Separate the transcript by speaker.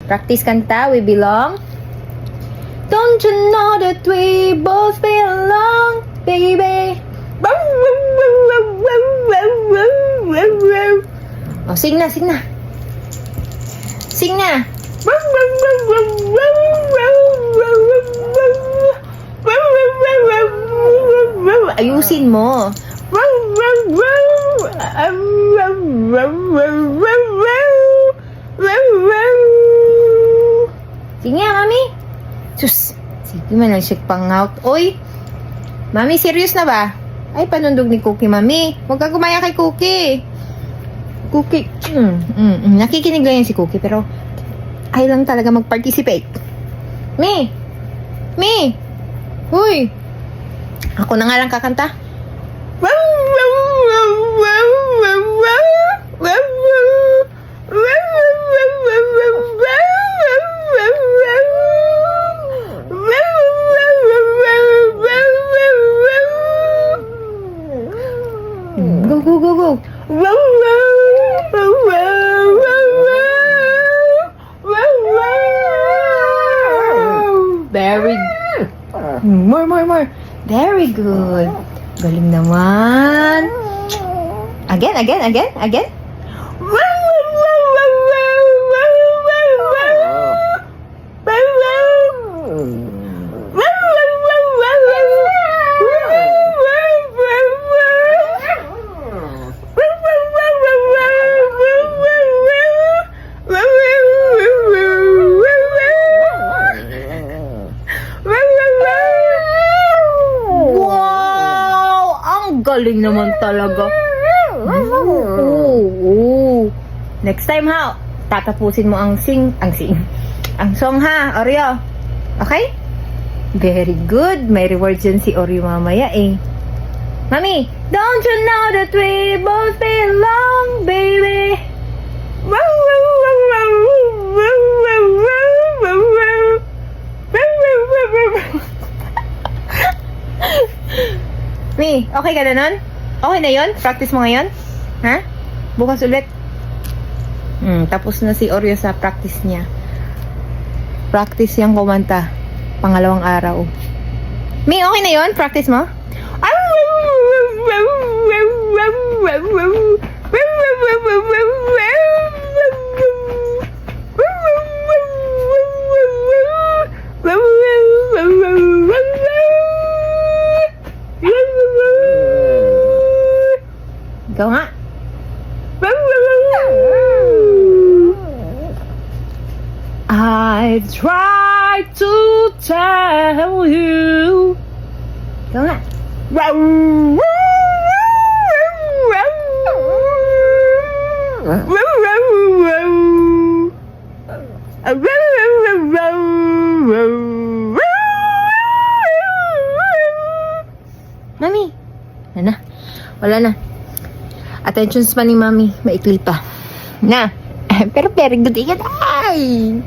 Speaker 1: Practice kanta, we belong. Don't you know that we both belong, baby? Oh, sing na, sing na. Sing na. Ayusin mo. Sige nga, Mami. Sus, sige man lang siya pang-out. Oy, Mami, serious na ba? Ay, panundog ni Cookie, Mami. Huwag ka gumaya kay Cookie. Cookie, nakikinig lang yan si Cookie, pero ayaw lang talaga mag-participate. Mi! Huy! Ako na nga lang kakanta. Go. Very good. More. Very good. Galing naman. Again. Galing naman talaga. Next time ha, tatapusin mo ang song ha, Oreo. Okay? Very good. May rewards yun si Oreo mamaya eh. Mami, don't you know that we both belong, baby? Mi, okay ka na nun? Okay na yon? Practice mo ngayon? Ha? Bukas ulit. Tapos na si Oreo sa practice niya. Practice yung kumanta. Pangalawang araw. Mi, okay na yon? Practice mo? Ikaw nga. I tried to tell you. Ikaw nga. Mami. Wala na. Attention span ni Mami, maikli pa. Na. Pero very good. Ay!